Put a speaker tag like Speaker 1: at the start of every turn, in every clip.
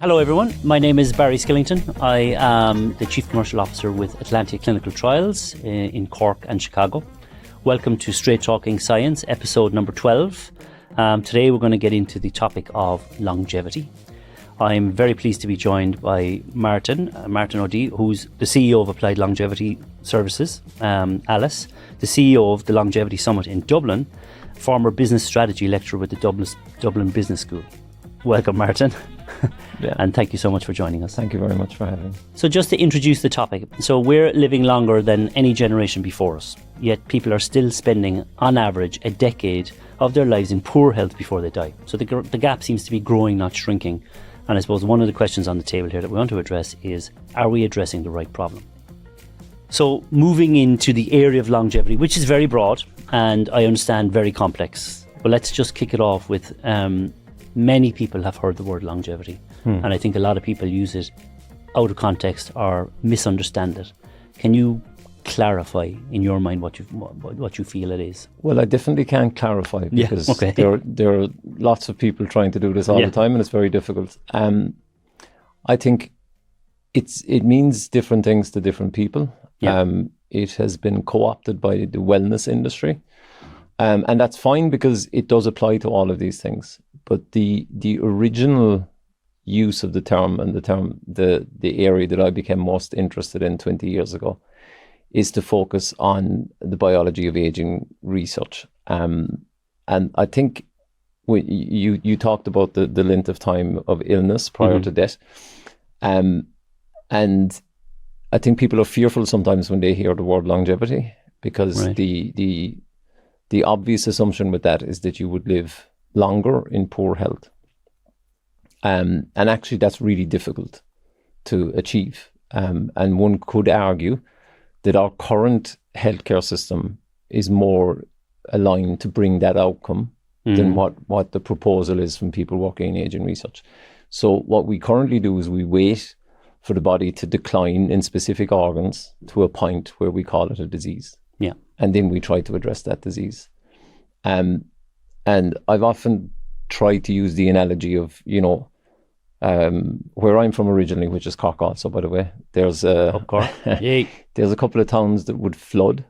Speaker 1: Hello everyone, my name is Barry Skillington. I am the Chief Commercial Officer with Atlantic Clinical Trials in Cork and Chicago. Welcome to Straight Talking Science, episode number 12. Today we're going to get into the topic of longevity. I'm very pleased to be joined by Martin O'Dea, who's the CEO of Applied Longevity Services, Alice, the CEO of the Longevity Summit in Dublin, former business strategy lecturer with the Dublin Business School. Welcome, Martin.
Speaker 2: Yeah.
Speaker 1: And thank you so much for joining us.
Speaker 2: Thank you very much for having me.
Speaker 1: So just to introduce the topic, so we're living longer than any generation before us, yet people are still spending, on average, a decade of their lives in poor health before they die. So the gap seems to be growing, not shrinking. And I suppose one of the questions on the table here that we want to address is, are we addressing the right problem? So moving into the area of longevity, which is very broad and I understand very complex, but let's just kick it off with many people have heard the word longevity, and I think a lot of people use it out of context or misunderstand it. Can you clarify in your mind what you feel it is?
Speaker 2: Well, I definitely can't clarify because there are lots of people trying to do this all the time, and it's very difficult. I think it means different things to different people. It has been co-opted by the wellness industry, and that's fine because it does apply to all of these things. But the original use of the term and the area that I became most interested in 20 years ago is to focus on the biology of aging research. And I think you talked about the length of time of illness prior to death. And I think people are fearful sometimes when they hear the word longevity because the obvious assumption with that is that you would live longer in poor health. And actually that's really difficult to achieve. And one could argue that our current healthcare system is more aligned to bring that outcome than what the proposal is from people working in aging research. So what we currently do is we wait for the body to decline in specific organs to a point where we call it a disease.
Speaker 1: Yeah.
Speaker 2: And then we try to address that disease. And I've often tried to use the analogy of, where I'm from originally, which is Cork also, by the way, there's a couple of towns that would flood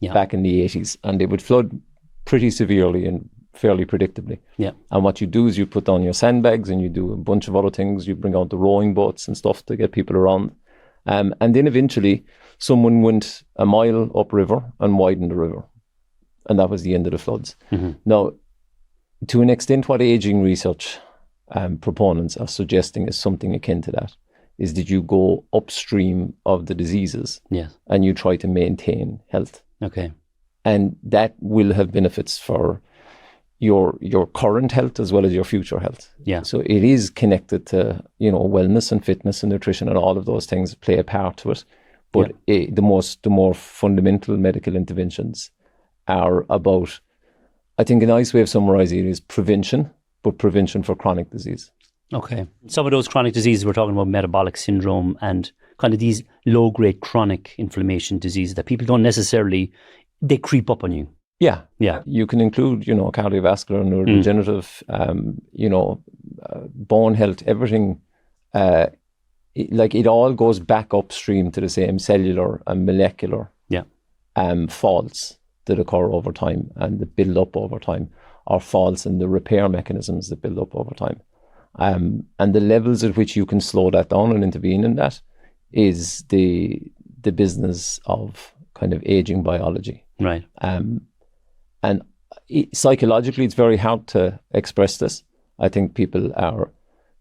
Speaker 2: back in the 80s, and they would flood pretty severely and fairly predictably. Yeah. And what you do is you put down your sandbags and you do a bunch of other things. You bring out the rowing boats and stuff to get people around. And then eventually someone went a mile upriver and widened the river. And that was the end of the floods. Now, to an extent, what aging research proponents are suggesting is something akin to that, is that you go upstream of the diseases and you try to maintain health. Okay. And that will have benefits for your current health as well as your future health. Yeah. So it is connected to, wellness and fitness and nutrition, and all of those things play a part to it. But the more fundamental medical interventions are about, I think a nice way of summarizing it is prevention, but prevention for chronic disease.
Speaker 1: Okay. Some of those chronic diseases, we're talking about metabolic syndrome and kind of these low-grade chronic inflammation diseases that people don't necessarily, they creep up on you.
Speaker 2: Yeah. Yeah. You can include, cardiovascular, neurodegenerative, bone health, everything. It all goes back upstream to the same cellular and molecular faults that occur over time and that build up over time, or faults in the repair mechanisms that build up over time. And the levels at which you can slow that down and intervene in that is the business of kind of aging biology. Right. And psychologically, it's very hard to express this. I think people are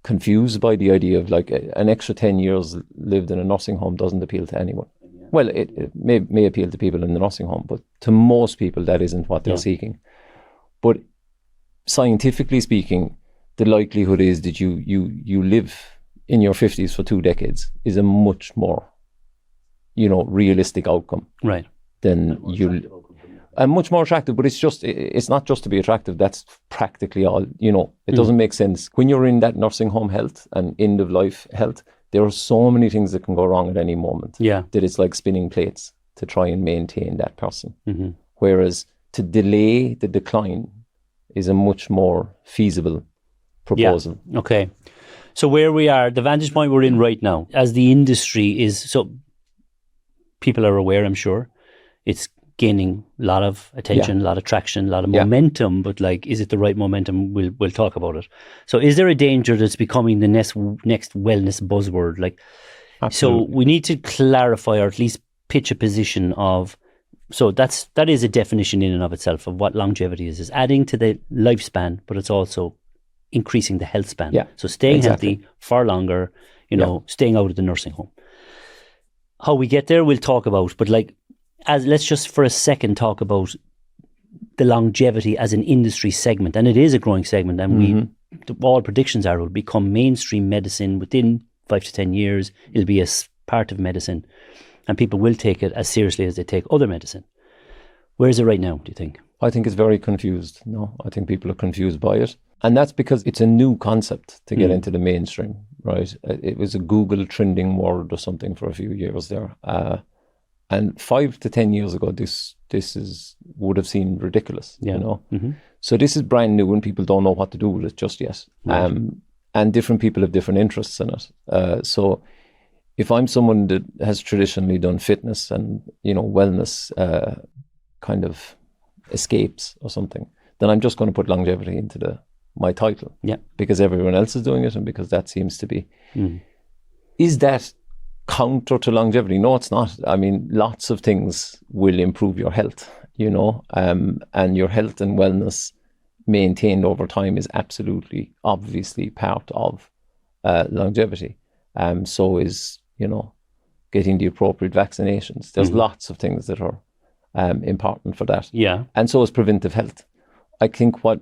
Speaker 2: confused by the idea of like an extra 10 years lived in a nursing home doesn't appeal to anyone. Well, it may appeal to people in the nursing home, but to most people, that isn't what they're seeking. But scientifically speaking, the likelihood is that you live in your 50s for 2 decades is a much more, realistic outcome. Right. Than you... And much more attractive, but it's not just to be attractive. That's practically all, it doesn't make sense. When you're in that nursing home health and end of life health, there are so many things that can go wrong at any moment. Yeah. That it's like spinning plates to try and maintain that person. Mm-hmm. Whereas to delay the decline is a much more feasible proposal.
Speaker 1: Yeah. Okay. So where we are, the vantage point we're in right now, as the industry is, so people are aware, I'm sure, it's gaining a lot of attention, a lot of traction, a lot of momentum, but like, is it the right momentum? We'll talk about it. So is there a danger that's becoming the next wellness buzzword? Like, absolutely. So we need to clarify, or at least pitch a position of, so that is a definition in and of itself of what longevity is adding to the lifespan, but it's also increasing the health span.
Speaker 2: Yeah,
Speaker 1: so staying healthy far longer, staying out of the nursing home. How we get there, we'll talk about, but like, let's just for a second talk about the longevity as an industry segment, and it is a growing segment, and all predictions are it will become mainstream medicine within 5 to 10 years. It'll be a part of medicine, and people will take it as seriously as they take other medicine. Where is it right now, do you think?
Speaker 2: I think it's very confused. No, I think people are confused by it, and that's because it's a new concept to get into the mainstream, right? It was a Google trending word or something for a few years there. And 5 to 10 years ago, this would have seemed ridiculous, So this is brand new and people don't know what to do with it just yet. Right. And different people have different interests in it. So if I'm someone that has traditionally done fitness and, wellness kind of escapes or something, then I'm just going to put longevity into my title. Yeah. Because everyone else is doing it and because that seems to be. Is that counter to longevity? No, it's not. I mean, lots of things will improve your health, and your health and wellness maintained over time is absolutely, obviously part of longevity. So is, getting the appropriate vaccinations. There's lots of things that are important for that. Yeah. And so is preventive health. I think what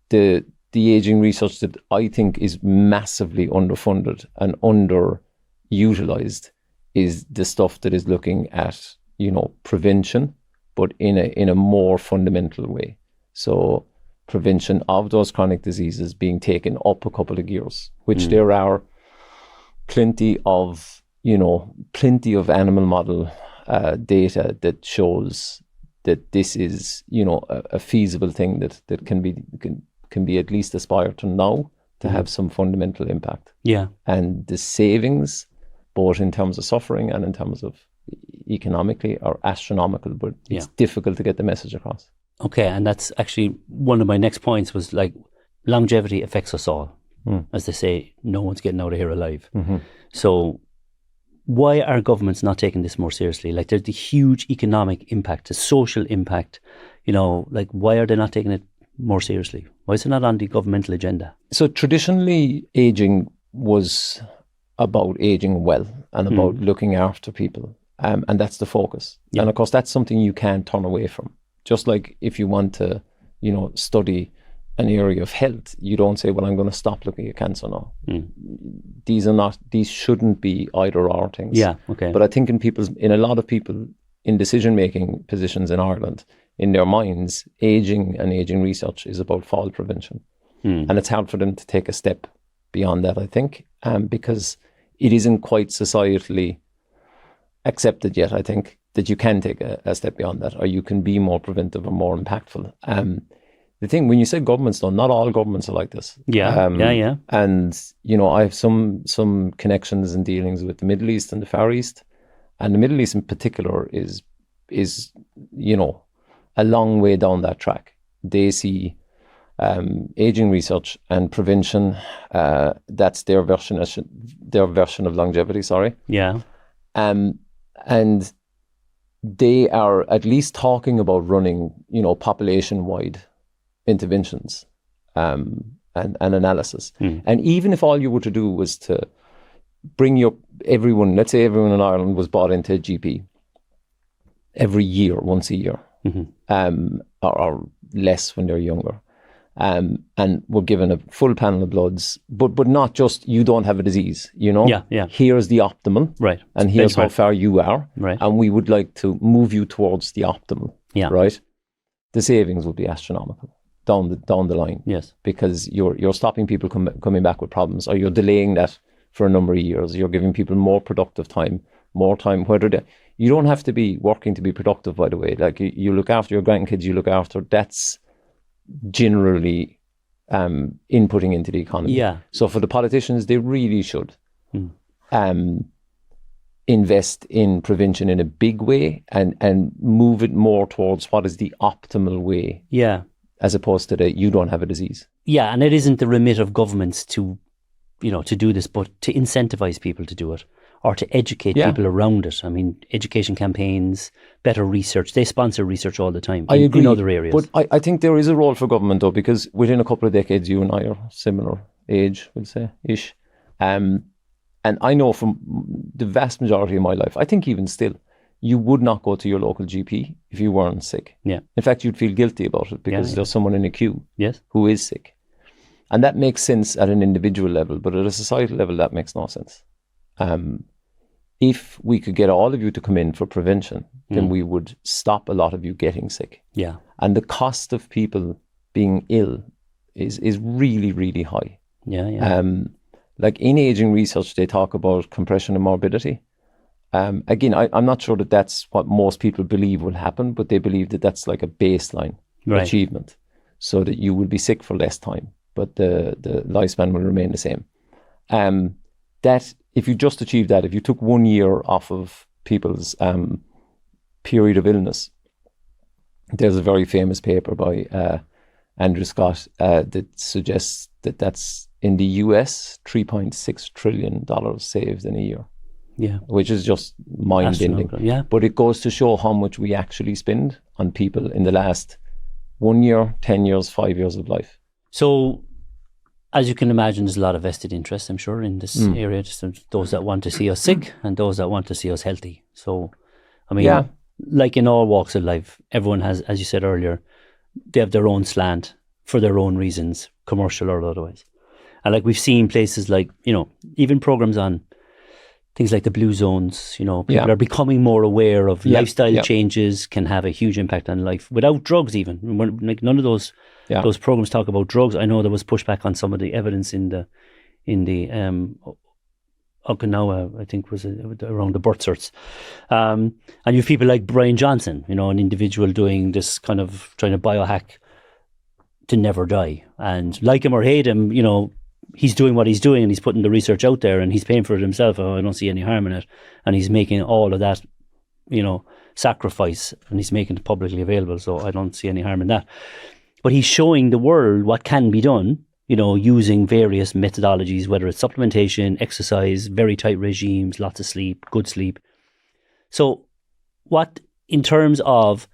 Speaker 2: the aging research that I think is massively underfunded and underutilized is the stuff that is looking at, prevention, but in a more fundamental way. So prevention of those chronic diseases being taken up a couple of gears, which there are plenty of animal model data that shows that this is, a feasible thing that can be at least aspired to now to have some fundamental impact. Yeah. And the savings, both in terms of suffering and in terms of economically, are astronomical, but it's difficult to get the message across. Okay, and that's actually one of my next points was like, longevity affects us all. As they say, no one's getting out of here alive. So why are governments not taking this more seriously? Like, there's the huge economic impact, the social impact, like, why are they not taking it more seriously? Why is it not on the governmental agenda? So traditionally, aging was about aging well and about looking after people. And that's the focus. Yeah. And of course, that's something you can't turn away from. Just like if you want to, study an area of health, you don't say, well, I'm going to stop looking at cancer now. These shouldn't be either or things. Yeah, okay. But I think in a lot of people in decision-making positions in Ireland, in their minds, aging and aging research is about fall prevention. And it's hard for them to take a step beyond that, I think, because it isn't quite societally accepted yet, I think, that you can take a step beyond that, or you can be more preventive or more impactful. The thing, when you say governments, though, not all governments are like this. Yeah, yeah. And, I have some connections and dealings with the Middle East and the Far East. And the Middle East in particular is a long way down that track. They see aging research and prevention, that's their version of longevity, sorry. Yeah. And they are at least talking about running, population-wide interventions and analysis. And even if all you were to do was to bring everyone, let's say everyone in Ireland was bought into a GP every year, once a year, or less when they're younger, and were given a full panel of bloods, but not just, you don't have a disease, Yeah, yeah. Here's the optimal, right? And here's how far you are, right? And we would like to move you towards the optimal, yeah, right? The savings would be astronomical down the line, yes, because you're stopping people coming back with problems, or you're delaying that for a number of years. You're giving people more productive time, you don't have to be working to be productive, by the way. Like, you look after your grandkids, that's generally inputting into the economy.
Speaker 1: Yeah.
Speaker 2: So for the politicians, they really should invest in prevention in a big way and move it more towards what is the optimal way.
Speaker 1: Yeah.
Speaker 2: As opposed to you don't have a disease.
Speaker 1: Yeah, and it isn't the remit of governments to do this, but to incentivize people to do it or to educate people around it. I mean, education campaigns, better research. They sponsor research all the time in other areas.
Speaker 2: But I think there is a role for government, though, because within a couple of decades, you and I are similar age, we'll say, ish. And I know from the vast majority of my life, I think even still, you would not go to your local GP if you weren't sick.
Speaker 1: Yeah.
Speaker 2: In fact, you'd feel guilty about it because there's someone in a queue who is sick. And that makes sense at an individual level, but at a societal level, that makes no sense. If we could get all of you to come in for prevention, then we would stop a lot of you getting sick.
Speaker 1: Yeah.
Speaker 2: And the cost of people being ill is really, really high.
Speaker 1: Yeah, yeah.
Speaker 2: Like in aging research, they talk about compression and morbidity. Again, I'm not sure that that's what most people believe will happen, but they believe that that's like a baseline achievement, so that you will be sick for less time, but the lifespan will remain the same. That if you just achieve that, if you took 1 year off of people's period of illness, there's a very famous paper by Andrew Scott that suggests that that's in the US $3.6 trillion saved in a year.
Speaker 1: Yeah,
Speaker 2: which is just mind-bending.
Speaker 1: Yeah,
Speaker 2: but it goes to show how much we actually spend on people in the last 1 year, 10 years, 5 years of life.
Speaker 1: So, as you can imagine, there's a lot of vested interest, I'm sure, in this area. Just those that want to see us sick and those that want to see us healthy. So, I mean, like in all walks of life, everyone has, as you said earlier, they have their own slant for their own reasons, commercial or otherwise. And like we've seen places like, even programs on things like the blue zones, people are becoming more aware of lifestyle changes can have a huge impact on life without drugs even. Like none of those programs talk about drugs. I know there was pushback on some of the evidence in the Okinawa, I think was around the birth certs. And you have people like Bryan Johnson, an individual doing this kind of trying to biohack to never die. And like him or hate him, he's doing what he's doing and he's putting the research out there and he's paying for it himself. I don't see any harm in it. And he's making all of that, sacrifice, and he's making it publicly available. So I don't see any harm in that. But he's showing the world what can be done, using various methodologies, whether it's supplementation, exercise, very tight regimes, lots of sleep, good sleep. So what, in terms of,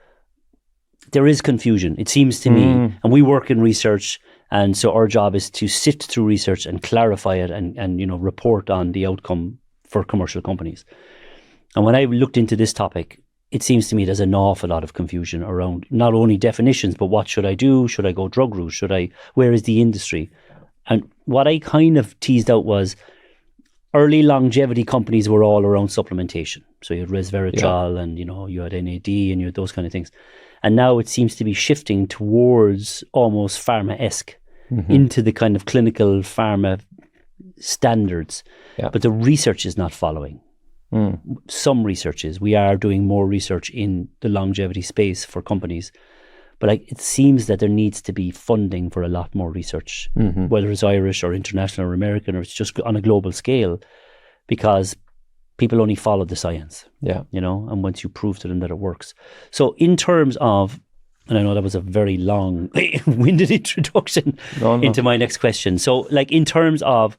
Speaker 1: there is confusion, it seems to me, and we work in research. And so our job is to sift through research and clarify it and report on the outcome for commercial companies. And when I looked into this topic, it seems to me there's an awful lot of confusion around not only definitions, but what should I do? Should I go drug route? Where is the industry? And what I kind of teased out was early longevity companies were all around supplementation. So you had resveratrol and, you had NAD and you had those kind of things. And now it seems to be shifting towards almost pharma-esque into the kind of clinical pharma standards. Yeah. But the research is not following. Some research is. We are doing more research in the longevity space for companies. But it seems that there needs to be funding for a lot more research, whether it's Irish or international or American, or it's just on a global scale, because people only follow the science, and once you prove to them that it works. So in terms of, and I know that was a very long-winded introduction into my next question. So in terms of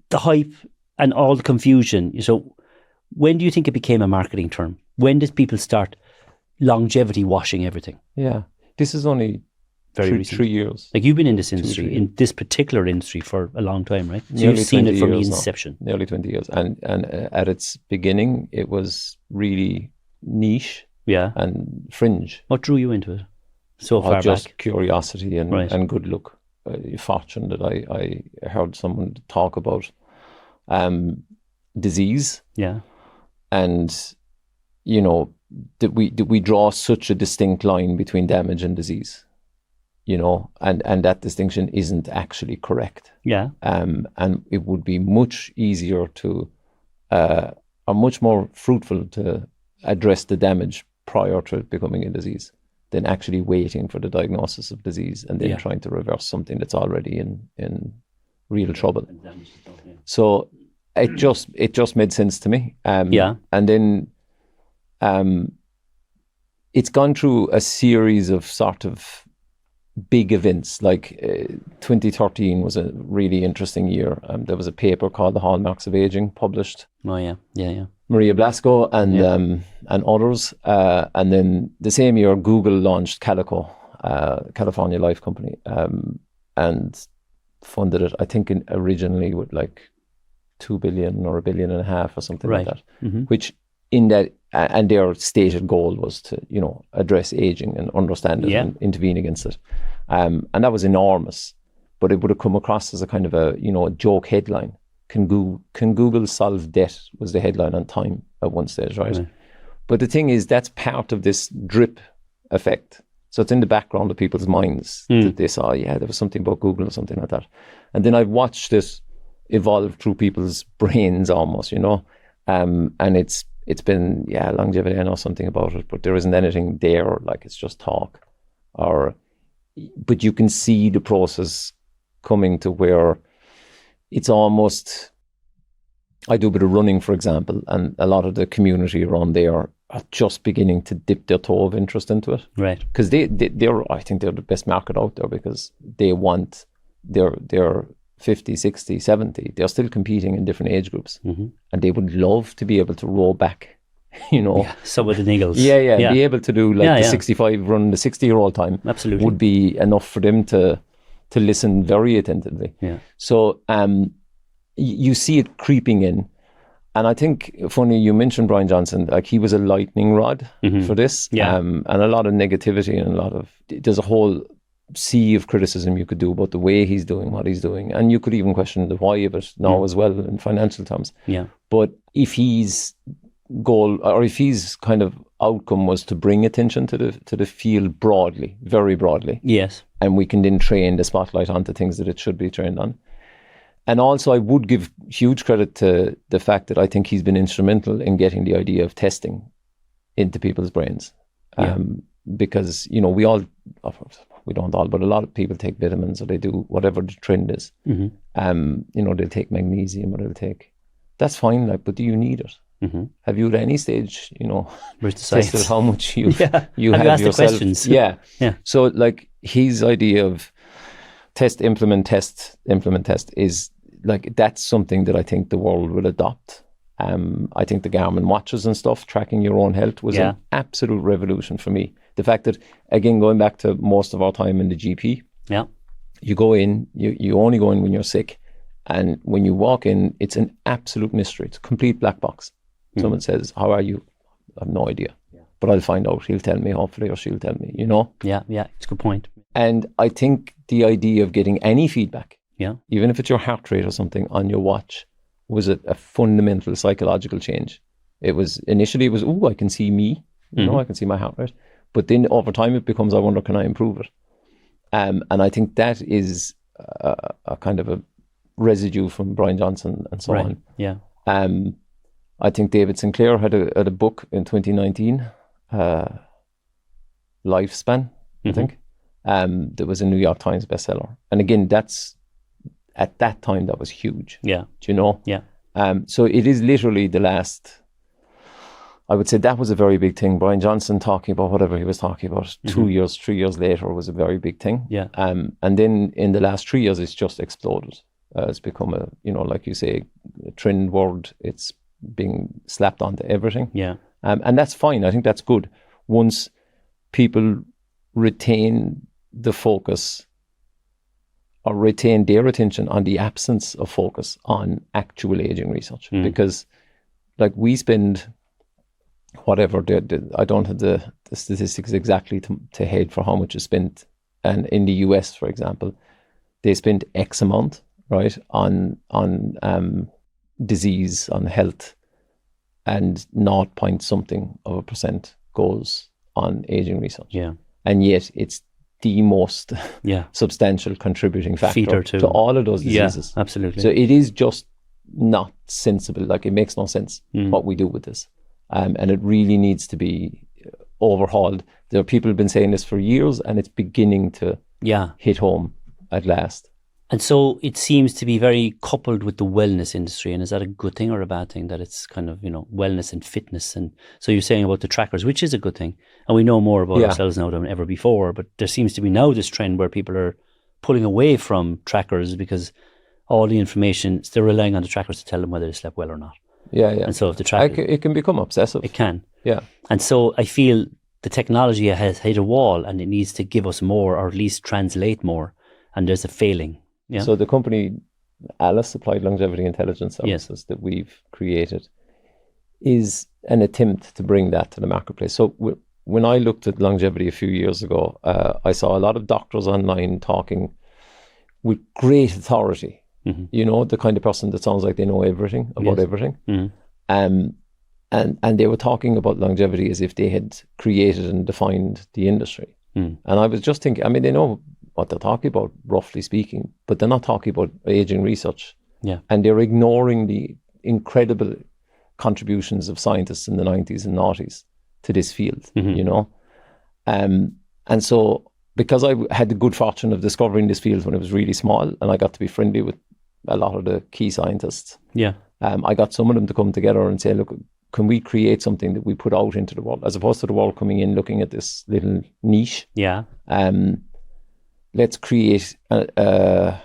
Speaker 1: the hype and all the confusion, so when do you think it became a marketing term? When did people start longevity washing everything?
Speaker 2: Yeah, this is only very recent. 3 years.
Speaker 1: Like you've been in this industry, in this particular industry for a long time, right? So you've seen it from the inception.
Speaker 2: Nearly 20 years. And at its beginning, it was really niche and fringe.
Speaker 1: What drew you into it so far
Speaker 2: just
Speaker 1: back?
Speaker 2: Curiosity and good luck. Fortune that I heard someone talk about disease.
Speaker 1: Yeah.
Speaker 2: And, that we draw such a distinct line between damage and disease. And that distinction isn't actually correct.
Speaker 1: Yeah.
Speaker 2: And it would be much easier or much more fruitful to address the damage prior to it becoming a disease. than actually waiting for the diagnosis of disease and then trying to reverse something that's already in real trouble. So it just made sense to me. And then it's gone through a series of sort of big events. Like 2013 was a really interesting year. There was a paper called The Hallmarks of Aging published.
Speaker 1: Oh yeah.
Speaker 2: Maria Blasco and others. And then the same year, Google launched Calico, California Life Company, and funded it, I think, originally with like 2 billion or $1.5 billion or something like that, which in that, and their stated goal was to, address aging and understand it and intervene against it. And that was enormous, but it would have come across as a kind of a joke headline. Can Google solve debt was the headline on Time at one stage, right? But the thing is, that's part of this drip effect. So it's in the background of people's minds that they saw, there was something about Google or something like that. And then I've watched it evolve through people's brains almost, and it's been, longevity, I know something about it, but there isn't anything there, like it's just talk. But you can see the process coming to where it's almost, I do a bit of running, for example, and a lot of the community around there are just beginning to dip their toe of interest into it.
Speaker 1: Right.
Speaker 2: Because they're, I think they're the best market out there, because they want their 50, 60, 70, they're still competing in different age groups. And they would love to be able to roll back,
Speaker 1: some of the niggles.
Speaker 2: Be able to do the 65 run, the 60-year-old time.
Speaker 1: Absolutely.
Speaker 2: Would be enough for them to listen very attentively. So you see it creeping in. And I think, funny, you mentioned Bryan Johnson, like he was a lightning rod for this. And a lot of negativity and there's a whole sea of criticism you could do about the way he's doing what he's doing. And you could even question the why of it now as well in financial terms. But if his goal, or if his kind of outcome was to bring attention to the field broadly, very broadly. And we can then train the spotlight onto things that it should be trained on. And also I would give huge credit to the fact that I think he's been instrumental in getting the idea of testing into people's brains. Because, we don't all, but a lot of people take vitamins, or they do whatever the trend is. They'll take magnesium, or they'll take, that's fine, but do you need it? Have you at any stage, tested how much you have
Speaker 1: asked
Speaker 2: yourself?
Speaker 1: The questions?
Speaker 2: So his idea of test, implement, test is that's something that I think the world will adopt. I think the Garmin watches and stuff, tracking your own health, was an absolute revolution for me. The fact that, again, going back to most of our time in the GP, you go in, you only go in when you're sick. And when you walk in, it's an absolute mystery. It's a complete black box. Someone says, how are you? I have no idea. But I'll find out. He'll tell me, hopefully, or she'll tell me,
Speaker 1: Yeah, it's a good point.
Speaker 2: And I think the idea of getting any feedback, even if it's your heart rate or something on your watch, was a fundamental psychological change. Initially it was, I can see me, I can see my heart rate. But then over time it becomes, I wonder, can I improve it? And I think that is a kind of a residue from Bryan Johnson and so on. I think David Sinclair had a book in 2019, Lifespan, I think. That was a New York Times bestseller. And again, at that time, that was huge. Do you know? So it is literally the last, I would say that was a very big thing. Bryan Johnson talking about whatever he was talking about 2 years, 3 years later was a very big thing. And then in the last 3 years, it's just exploded. It's become like you say, a trend word. It's being slapped onto everything. And that's fine. I think that's good. Once people retain the focus, or retain their attention on the absence of focus on actual aging research. Because we spend whatever, I don't have the statistics exactly to head for how much is spent. And in the US, for example, they spend X amount, right, on disease, on health, and 0.something% goes on aging research. And yet it's the most substantial contributing factor to all of those diseases.
Speaker 1: Absolutely.
Speaker 2: So it is just not sensible. It makes no sense what we do with this. And it really needs to be overhauled. There are people who've been saying this for years, and it's beginning to hit home at last.
Speaker 1: And so it seems to be very coupled with the wellness industry. And is that a good thing or a bad thing, that it's kind of, wellness and fitness? And so you're saying about the trackers, which is a good thing. And we know more about ourselves now than ever before. But there seems to be now this trend where people are pulling away from trackers because all the information, they're relying on the trackers to tell them whether they slept well or not.
Speaker 2: Yeah.
Speaker 1: And so if the tracker...
Speaker 2: It can become obsessive.
Speaker 1: It can.
Speaker 2: Yeah.
Speaker 1: And so I feel the technology has hit a wall and it needs to give us more, or at least translate more. And there's a failing. Yeah.
Speaker 2: So the company, Alice, Applied Longevity Intelligence Services, that we've created, is an attempt to bring that to the marketplace. So when I looked at longevity a few years ago, I saw a lot of doctors online talking with great authority. Mm-hmm. The kind of person that sounds like they know everything about everything. Mm-hmm. And they were talking about longevity as if they had created and defined the industry. Mm. And I was just thinking, they know what they're talking about, roughly speaking, but they're not talking about aging research. Yeah. And they're ignoring the incredible contributions of scientists in the 90s and 90s to this field, And so because I had the good fortune of discovering this field when it was really small, and I got to be friendly with a lot of the key scientists, I got some of them to come together and say, look, can we create something that we put out into the world, as opposed to the world coming in looking at this little niche? Yeah. Let's create a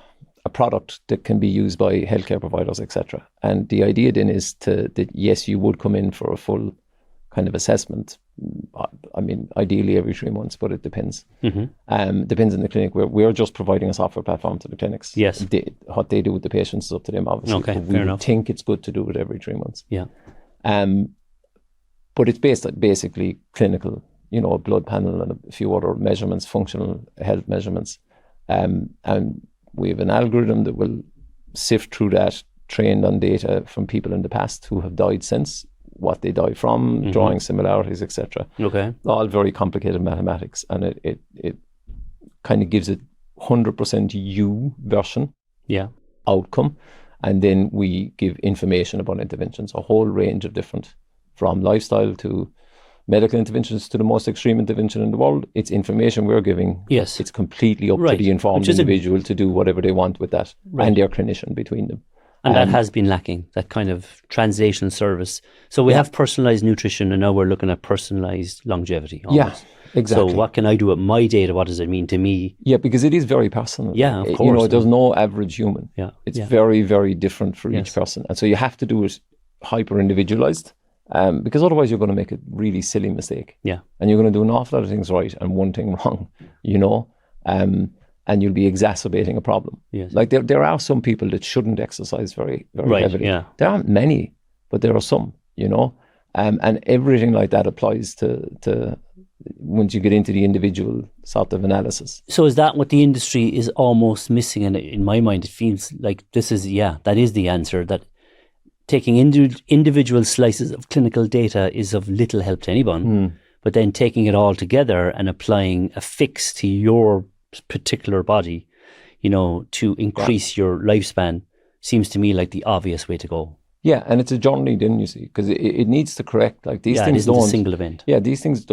Speaker 2: product that can be used by healthcare providers, etc. And the idea then is that yes, you would come in for a full kind of assessment. Ideally every 3 months, but it depends. Mm-hmm. Depends on the clinic. We're just providing a software platform to the clinics. Yes. What they do with the patients is up to them, obviously. Okay, fair enough. We think it's good to do it every 3 months. Yeah. But it's based on basically clinical, a blood panel and a few other measurements, functional health measurements. And we have an algorithm that will sift through that, trained on data from people in the past who have died since, what they died from, drawing similarities, etc. Okay. All very complicated mathematics. And it kind of gives it 100% you version outcome. And then we give information about interventions, a whole range of different, from lifestyle to medical interventions to the most extreme intervention in the world. It's information we're giving. Yes. It's completely up to the informed individual to do whatever they want with that, and their clinician between them. And
Speaker 1: that has been lacking, that kind of translation service. So we have personalized nutrition, and now we're looking at personalized longevity. Almost. Yeah, exactly. So what can I do with my data? What does it mean to me?
Speaker 2: Yeah, because it is very personal.
Speaker 1: Yeah, of course.
Speaker 2: There's no average human. Yeah. It's very, very different for each person. And so you have to do it hyper individualized. Because otherwise you're going to make a really silly mistake. Yeah. And you're going to do an awful lot of things right and one thing wrong, and you'll be exacerbating a problem. Yes. Like there are some people that shouldn't exercise very, very heavily. Yeah. There aren't many, but there are some, and everything like that applies to once you get into the individual sort of analysis.
Speaker 1: So is that what the industry is almost missing? And in my mind, it feels like that is the answer, that taking individual slices of clinical data is of little help to anyone, but then taking it all together and applying a fix to your particular body, to increase your lifespan seems to me like the obvious way to go.
Speaker 2: Yeah, and it's a journey then, you see, because it needs to correct. Like these things don't...
Speaker 1: it isn't a single event.
Speaker 2: Yeah, these things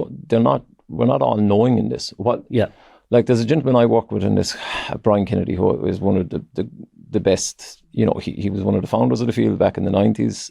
Speaker 2: we're not all knowing in this. Like there's a gentleman I work with in this, Bryan Kennedy, who is one of the best, he was one of the founders of the field back in the 90s.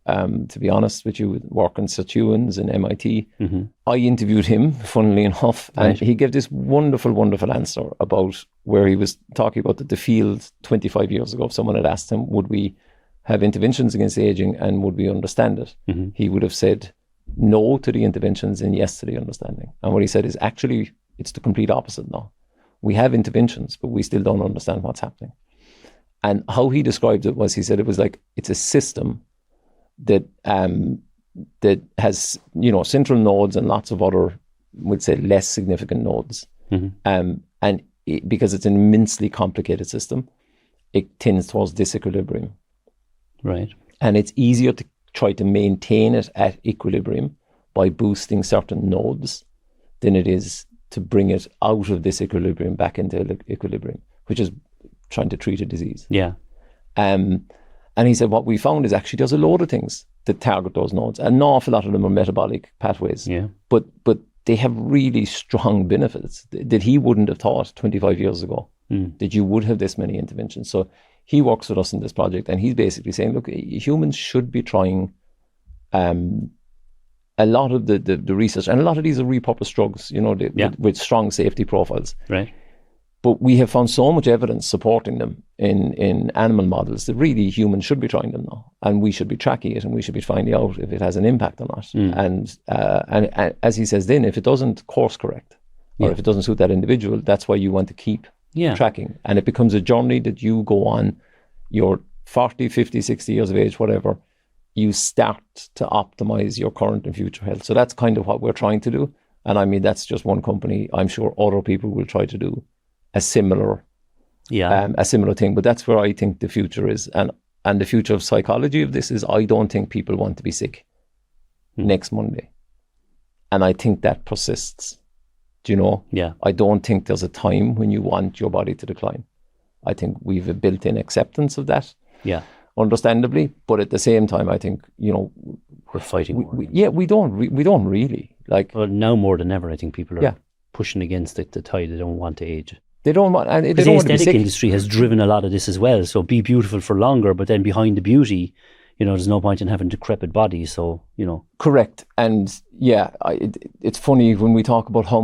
Speaker 2: To be honest with you, working Sirtuins in MIT. Mm-hmm. I interviewed him, funnily enough, and he gave this wonderful, wonderful answer about where he was talking about the field 25 years ago. If someone had asked him, would we have interventions against aging and would we understand it? Mm-hmm. He would have said no to the interventions and yes to the understanding. And what he said is actually, it's the complete opposite now. We have interventions, but we still don't understand what's happening. And how he described it was, he said it was like, it's a system that has, central nodes and lots of other, would say, less significant nodes. Mm-hmm. Because it's an immensely complicated system, it tends towards disequilibrium. Right. And it's easier to try to maintain it at equilibrium by boosting certain nodes than it is to bring it out of disequilibrium back into equilibrium, which is trying to treat a disease. Yeah. And And he said, what we found is actually there's a load of things that target those nodes. An awful lot of them are metabolic pathways, but they have really strong benefits that he wouldn't have thought 25 years ago, that you would have this many interventions. So he works with us in this project, and he's basically saying, look, humans should be trying a lot of the research, and a lot of these are repurposed drugs, with strong safety profiles.
Speaker 1: Right.
Speaker 2: But we have found so much evidence supporting them in animal models that really humans should be trying them now, and we should be tracking it, and we should be finding out if it has an impact or not. And as he says, then if it doesn't course correct, or if it doesn't suit that individual, that's why you want to keep tracking, and it becomes a journey that you go on. You're 40, 50, 60 years of age, whatever. You start to optimize your current and future health. So that's kind of what we're trying to do. And I mean, that's just one company. I'm sure other people will try to do a similar thing. But that's where I think the future is. And the future of psychology of this is, I don't think people want to be sick next Monday. And I think that persists. Do you know?
Speaker 1: Yeah.
Speaker 2: I don't think there's a time when you want your body to decline. I think we've a built-in acceptance of that.
Speaker 1: Yeah.
Speaker 2: Understandably, but at the same time, I think,
Speaker 1: we're fighting.
Speaker 2: We don't really like.
Speaker 1: Well, now more than ever, I think people are pushing against the tide. They don't want to age.
Speaker 2: They don't want, and they
Speaker 1: don't
Speaker 2: want
Speaker 1: the
Speaker 2: to be
Speaker 1: aesthetic
Speaker 2: sick.
Speaker 1: industry has driven a lot of this as well. So be beautiful for longer, but then behind the beauty, there's no point in having decrepit bodies. So
Speaker 2: Correct, and it's funny when we talk about how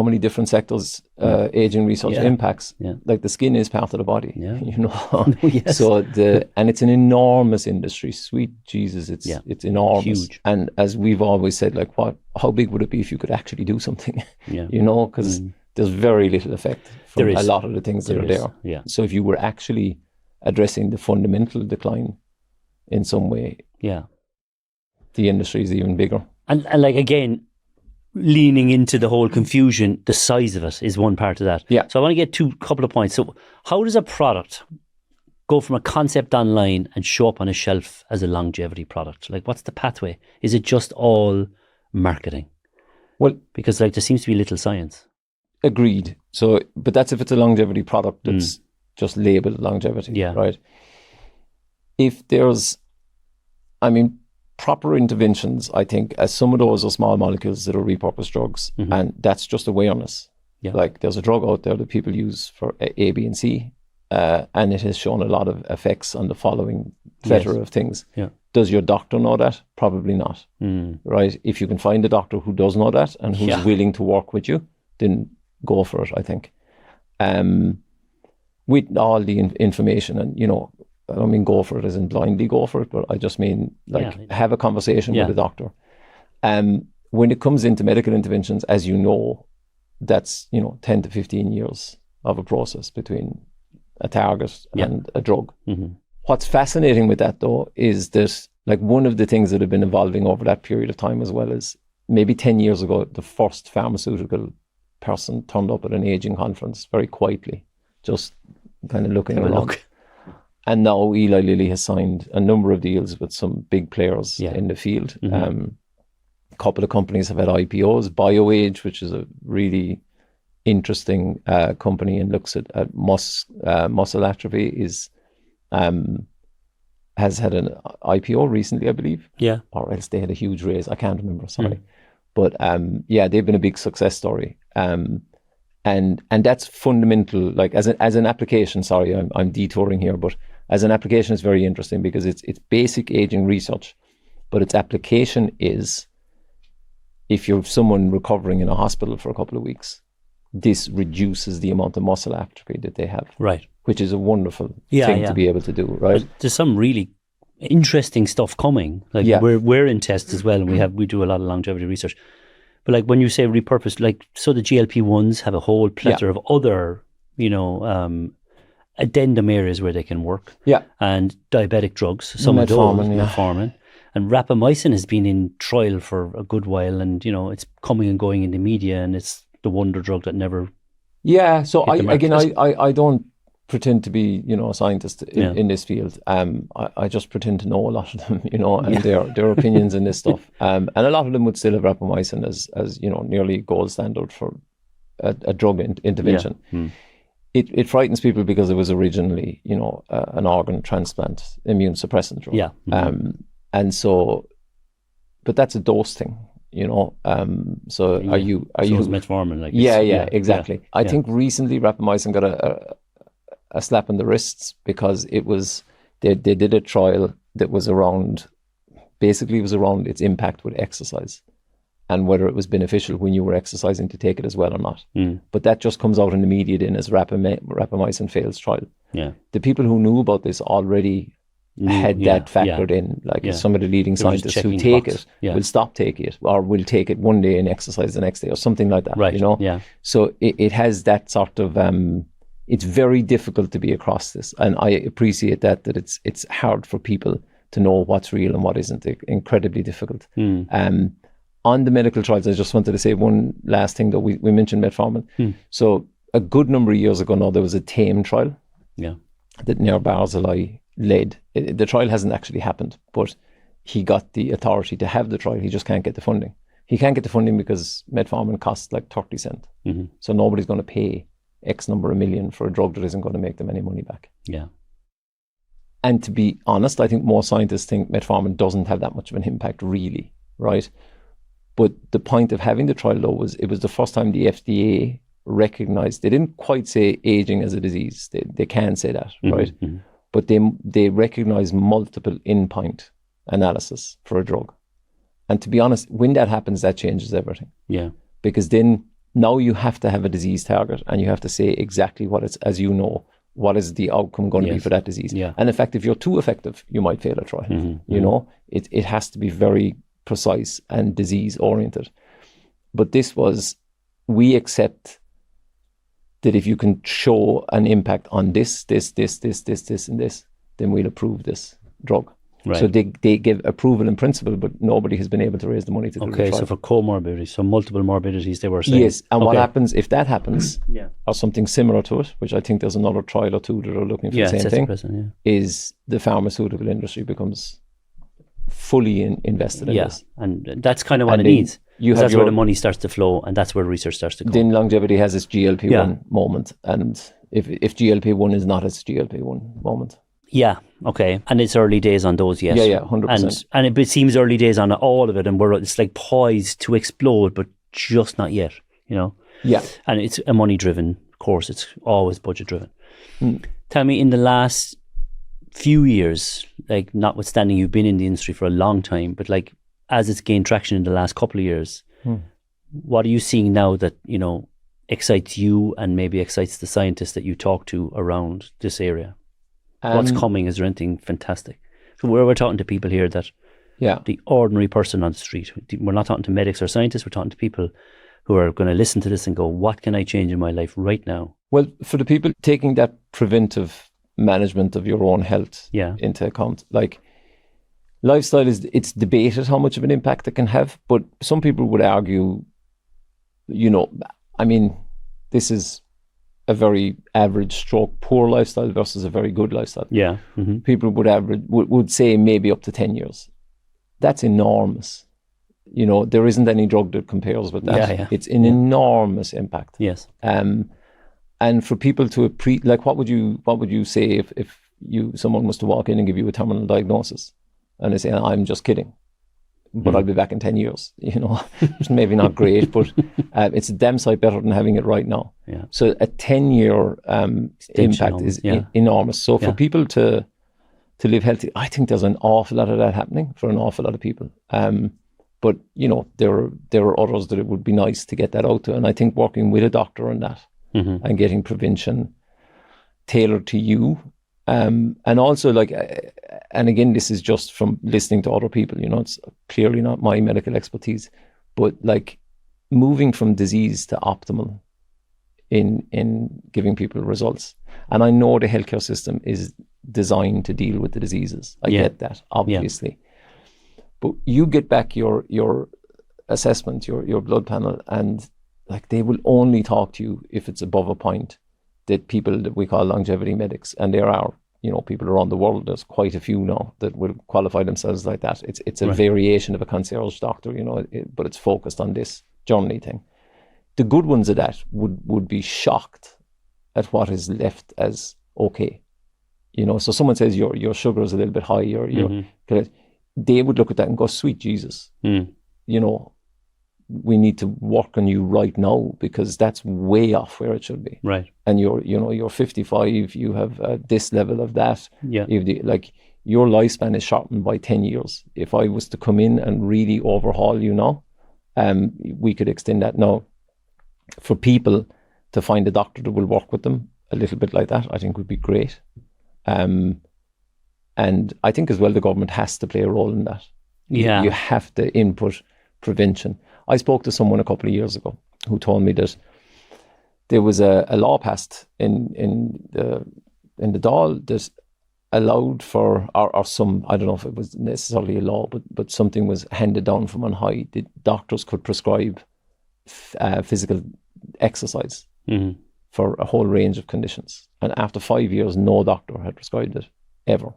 Speaker 2: many different sectors aging research impacts.
Speaker 1: Yeah.
Speaker 2: Like the skin is part of the body.
Speaker 1: Yeah.
Speaker 2: Yes. So and it's an enormous industry. Sweet Jesus, it's enormous.
Speaker 1: Huge.
Speaker 2: And as we've always said, like how big would it be if you could actually do something?
Speaker 1: Yeah.
Speaker 2: Because there's very little effect from a lot of the things that are there.
Speaker 1: Yeah.
Speaker 2: So if you were actually addressing the fundamental decline in some way, the industry is even bigger.
Speaker 1: And like, again, leaning into the whole confusion, the size of it is one part of that.
Speaker 2: Yeah.
Speaker 1: So I want to get to a couple of points. So how does a product go from a concept online and show up on a shelf as a longevity product? Like, what's the pathway? Is it just all marketing?
Speaker 2: Well,
Speaker 1: because there seems to be little science.
Speaker 2: Agreed. So, but that's if it's a longevity product that's just labeled longevity, right? If there's, proper interventions, I think, as some of those are small molecules that are repurposed drugs, and that's just awareness. Yeah. Like, there's a drug out there that people use for A, B, and C, and it has shown a lot of effects on the following plethora of things. Yeah. Does your doctor know that? Probably not, right? If you can find a doctor who does know that and who's willing to work with you, then go for it, I think. With all the information, and I don't mean go for it as in blindly go for it, but I just mean have a conversation with a doctor. When it comes into medical interventions, as you know, that's 10 to 15 years of a process between a target and a drug. What's fascinating with that, though, is that one of the things that have been evolving over that period of time as well is, maybe 10 years ago, the first pharmaceutical person turned up at an aging conference very quietly, just kind of looking around. And now Eli Lilly has signed a number of deals with some big players in the field. A couple of companies have had IPOs. BioAge, which is a really interesting company and looks at muscle atrophy, has had an IPO recently, I believe. Yeah. Or else they had a huge raise. I can't remember, sorry. But they've been a big success story. And that's fundamental, like as an application, sorry, I'm detouring here, but as an application, it's very interesting because it's basic aging research, but its application is, if you're someone recovering in a hospital for a couple of weeks, this reduces the amount of muscle atrophy that they have. Right. Which is a wonderful thing to be able to do, right?
Speaker 1: But there's some really interesting stuff coming. Like we're in tests as well, and we do a lot of longevity research. But like when you say repurposed, so the GLP-1s have a whole plethora of other, addendum areas where they can work. Yeah. And diabetic drugs, some of those, Metformin. And Rapamycin has been in trial for a good while, and it's coming and going in the media, and it's the wonder drug that never. Yeah. So
Speaker 2: I don't pretend to be a scientist in this field. I just pretend to know a lot of them, and their opinions in this stuff. And a lot of them would still have Rapamycin as nearly gold standard for a drug intervention. It frightens people because it was originally, an organ transplant, immune suppressant drug.
Speaker 1: Yeah.
Speaker 2: And so, but that's a dose thing, So are you?
Speaker 1: So is Metformin like?
Speaker 2: Yeah, exactly. I think recently Rapamycin got a slap on the wrists because they did a trial that was around its impact with exercise and whether it was beneficial when you were exercising to take it as well or not. But that just comes out in the media then as Rapamycin fails trial. Yeah. The people who knew about this already had that factored in. Some of the leading scientists who take it will stop taking it or will take it one day and exercise the next day or something like that.
Speaker 1: Right. Yeah.
Speaker 2: So it has that sort of it's very difficult to be across this, and I appreciate that it's hard for people to know what's real and what isn't. Incredibly difficult. On the medical trials, I just wanted to say one last thing that we mentioned Metformin. So a good number of years ago now, there was a TAME trial that Nair Barzilai led. The trial hasn't actually happened, but he got the authority to have the trial. He just can't get the funding. He can't get the funding because Metformin costs like 30 cents. So nobody's going to pay X number of million for a drug that isn't going to make them any money back.
Speaker 1: Yeah.
Speaker 2: And to be honest, I think more scientists think Metformin doesn't have that much of an impact really, right? But the point of having the trial though was it was the first time the FDA recognized, they didn't quite say aging as a disease. They can say that, right? But they recognize multiple endpoint analysis for a drug. And to be honest, when that happens, that changes everything.
Speaker 1: Yeah.
Speaker 2: Because then now you have to have a disease target and you have to say exactly what it's, as you know, what is the outcome going to be for that disease.
Speaker 1: Yeah.
Speaker 2: And in fact, if you're too effective, you might fail a trial. It has to be very precise and disease oriented. But this was, we accept that if you can show an impact on this, and this, then we'll approve this drug.
Speaker 1: Right.
Speaker 2: So they give approval in principle, but nobody has been able to raise the money to do the trial.
Speaker 1: Okay, so for comorbidities, so multiple morbidities they were saying.
Speaker 2: Yes, and what happens if that happens, or something similar to it, which I think there's another trial or two that are looking for the same thing, is the pharmaceutical industry becomes fully invested in this.
Speaker 1: And that's kind of what it needs. That's where the money starts to flow, and that's where research starts to come.
Speaker 2: Then longevity has its GLP-1 moment, and if GLP-1 is not its GLP-1 moment.
Speaker 1: Yeah, okay. And it's early days on those, yes.
Speaker 2: Yeah, 100%.
Speaker 1: And it seems early days on all of it, and it's like poised to explode, but just not yet,
Speaker 2: Yeah.
Speaker 1: And it's a money-driven course. It's always budget-driven. Tell me, in the last few years, like notwithstanding you've been in the industry for a long time, but like as it's gained traction in the last couple of years, what are you seeing now that, excites you and maybe excites the scientists that you talk to around this area? What's coming? Is there anything fantastic? So we're talking to people here that the ordinary person on the street, we're not talking to medics or scientists, we're talking to people who are going to listen to this and go, what can I change in my life right now?
Speaker 2: Well, for the people taking that preventive management of your own health into account, like lifestyle it's debated how much of an impact it can have, but some people would argue, this is a very average stroke poor lifestyle versus a very good lifestyle.
Speaker 1: Yeah.
Speaker 2: People would say maybe up to 10 years. That's enormous. There isn't any drug that compares with that.
Speaker 1: Yeah.
Speaker 2: It's an enormous impact.
Speaker 1: Yes.
Speaker 2: And for people to what would you say if someone was to walk in and give you a terminal diagnosis and they say, I'm just kidding, but I'll be back in 10 years, it's maybe not great, but it's a damn sight better than having it right now.
Speaker 1: Yeah.
Speaker 2: So a 10-year impact is enormous. So for people to live healthy, I think there's an awful lot of that happening for an awful lot of people. But there are others that it would be nice to get that out to. And I think working with a doctor on that and getting prevention tailored to you. And also and again, this is just from listening to other people, it's clearly not my medical expertise, but moving from disease to optimal in giving people results. And I know the healthcare system is designed to deal with the diseases. I get that, obviously. But you get back your assessment, your blood panel, and they will only talk to you if it's above a point that people that we call longevity medics, and there are, people around the world, there's quite a few now that will qualify themselves like that. It's a variation of a concierge doctor, but it's focused on this journey thing. The good ones of that would be shocked at what is left as okay. You know, so someone says your sugar is a little bit high, they would look at that and go, sweet Jesus, you know, we need to work on you right now because that's way off where it should be.
Speaker 1: Right.
Speaker 2: And you're 55, you have this level of that.
Speaker 1: Yeah.
Speaker 2: Your lifespan is shortened by 10 years. If I was to come in and really overhaul you now, we could extend that. Now, for people to find a doctor that will work with them a little bit like that, I think would be great. And I think as well the government has to play a role in that.
Speaker 1: Yeah.
Speaker 2: You have to input prevention. I spoke to someone a couple of years ago who told me that there was a law passed in the Dáil that allowed for, or some, I don't know if it was necessarily a law, but something was handed down from on high. The doctors could prescribe physical exercise for a whole range of conditions. And after 5 years, no doctor had prescribed it, ever.